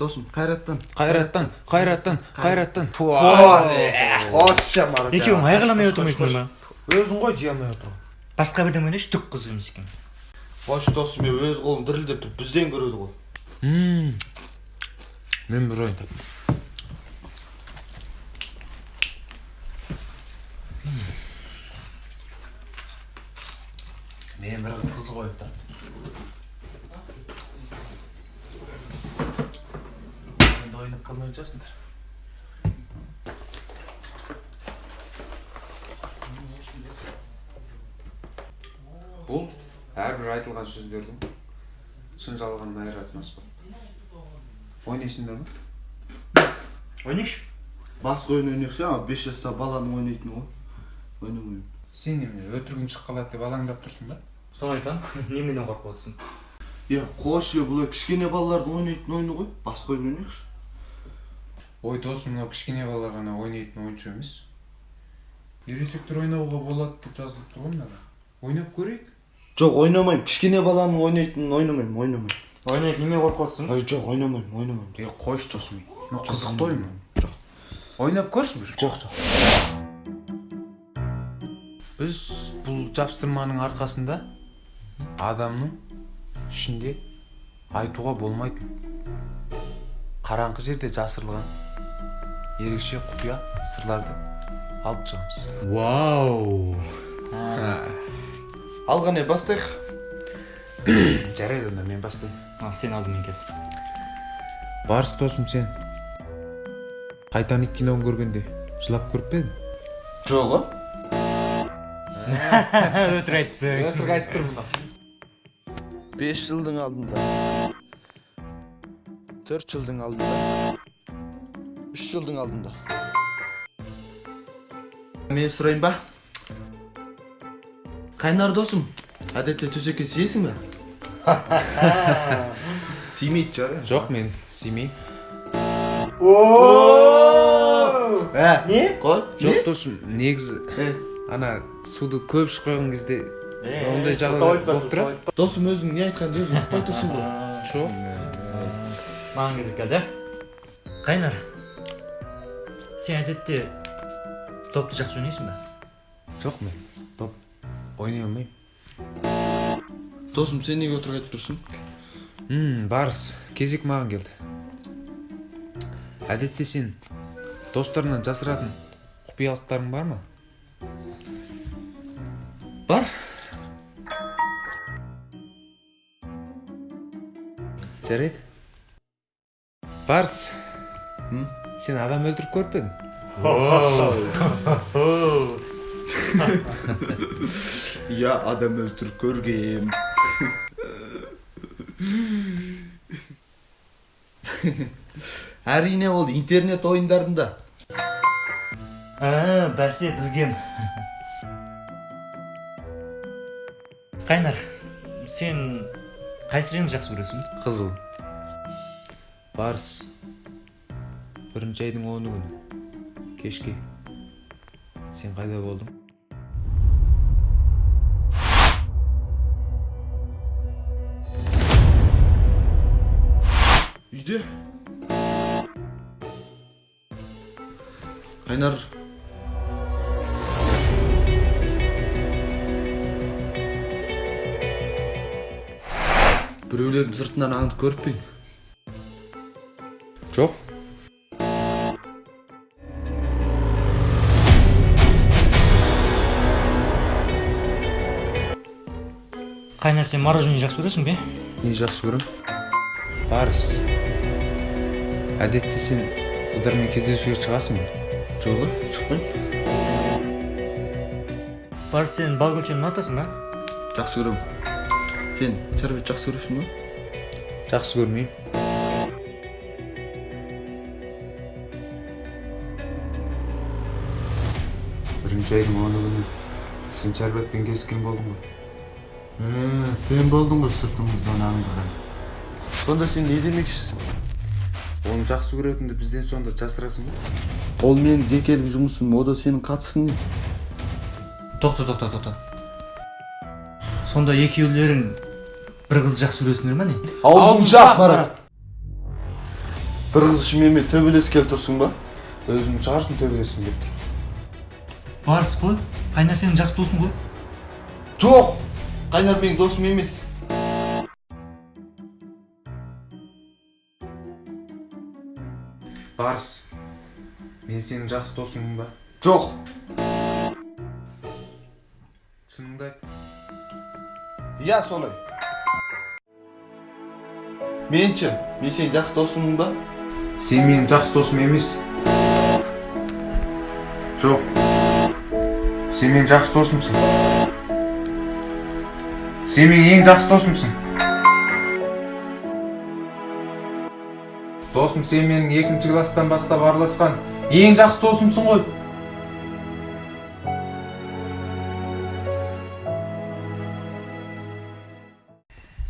Досым, қайраттан. Қош жамар. Екеуің айғаламай отырмайсыңдар ма? Өзің ғой жиямай отыр. Басқа бірден ойнайшы, түк қызық емес екен. Қош досым, өз қолым дірілдеп тұрып бізден көреді ғой. Мен бір ойын таптым. Мен бір қызық ойын таптым. Енді ойнап қалмай жатсыңдар. Бұл әрбір айтылған сөздердің шын жалғанын айыратын аспап. Ойнайсыңдар ма? Ойнайшы. Басқа ойын ойнайықшы, 5 жаста баланың ойнайтыны ғой. Ойнамаймын. Сен неме өтірігім шыққалады деп алаңдап тұрсың ба? Соны айтам, неменен қорқып отырсың? Қош, бұлай кішкене балалардың ойнайтын ойыны ғой. Басқа ойын ойнайықшы. Ой, досым, мынау кішкене балалар ғана ойнайтын ойыншы емес. Ересектер ойнауға болады деп жазылып тұр ғой мынада. Ойнап көрейік? Жоқ, ойнамаймын. Кішкене баланың ойнайтынын ойнамаймын. Ойнайды, неме қорқып отырсың? Жоқ, ойнамаймын. Қойшы досым. Мынау қызықты ойын. Жоқ. Ойнап көрші бір. Жоқ. Біз бұл жапсырманың арқасында адамның ішінде айтуға болмайтын қараңғы жерде жасырылған ерекше құпия сырларды алып шығамыз. Вау! Алғане бастайық. Жарайды, онда мен бастайын. Сен алдымен кел. Барыс досым, сен Титаник киноны көргенде жылап көріп пе едің? Жоғы? Өтірік айтыпсың. Өтірік айтып тұр бұнда. 5 жылдың алдында, 4 жылдың алдында, 3 жылдың алдында. Мен сұрайын ба? Қайнар досым, әдетте төсекке сиесің бе? Симейді жар. Жоқ, мен симеймін. Не? Қой? Жоқ досым, негізі ана суды көп ішіп қойған кезде ондай жағдай болып тұрады. Досым, өзің не айтқанды өзің ұқпай тұрсың ғой. Жоқ. Маған кезек келді. Қайнар, сен әдетте допты жақсы ойнайсың ба? Жоқ, мен доп ойнай алмаймын. Досым, сен неге отырып айтып тұрсың? Барыс, кезек маған келді. Әдетте сен достарынан жасыратын құпиялықтарың бар ма? Бар. Жарайды. Барыс, сен адам өлтіріп көріп пе едің? Я адам өлтіріп көргем. Әрине ол интернет ойындарында. Бәсе, білгем. Қайнар, сен қайсы реңді жақсы көресің? Қызыл. Барыс, 1 айдың 10 күні кешке сен қайда болдың? Үйде. Қайнар. Біреулердің сыртынан аңды көріп пе едің? Жоқ. Қайнар, сен мороженое жақсы көресің бе? Не жақсы көрем? Барыс. Әдетте сен қыздармен кездесуге шығасың ба? Жоғы, шықпайын. Барыс, сен бал көлшені ұнатасың ба? Жақсы көрем. Сен шәрбет жақсы көресің ба? Жақсы көрмеймін. Бірінші айдың 10 күні сен шәрбетпен кезіккен болдың ғой. Сен болдың ғой сыртымыздан аңдыған. Сонда сен не демекшісің? Оны жақсы көретінді бізден сонда жасырасың ба? Ол менің жекелік жұмысым, о да сенің қатысың не? Тоқта. Сонда екеулерің бір қыз жақсы көресіңдер ма не? Аузын жап, Марат! Bir kız işi meme töbelес келтирсиң ба? Өзүң чыгарсың төбелесиң деп тур. Барс қой. Қайнар сенің жақсы досың ғой. Жоқ! Қайнар менің досым емес. Барс. Мен сенің жақсы досыңмын ба? Жоқ. Шыныңды айт. Иә, солай. Менче, мен сенің жақсы досыммын ба? Сен менің жақсы досым емес. Жоқ. Сен менің жақсы досымсың. Сен менің ең жақсы досымсың. Досым, сен менің 2-ші класстан бастап араласқан ең жақсы досымсың ғой.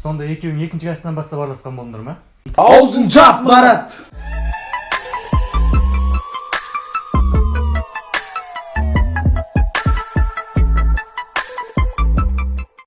Сонда екеуің 2-ші класстан бастап араласқан болдыңдар ма? Аузың жап, Марат!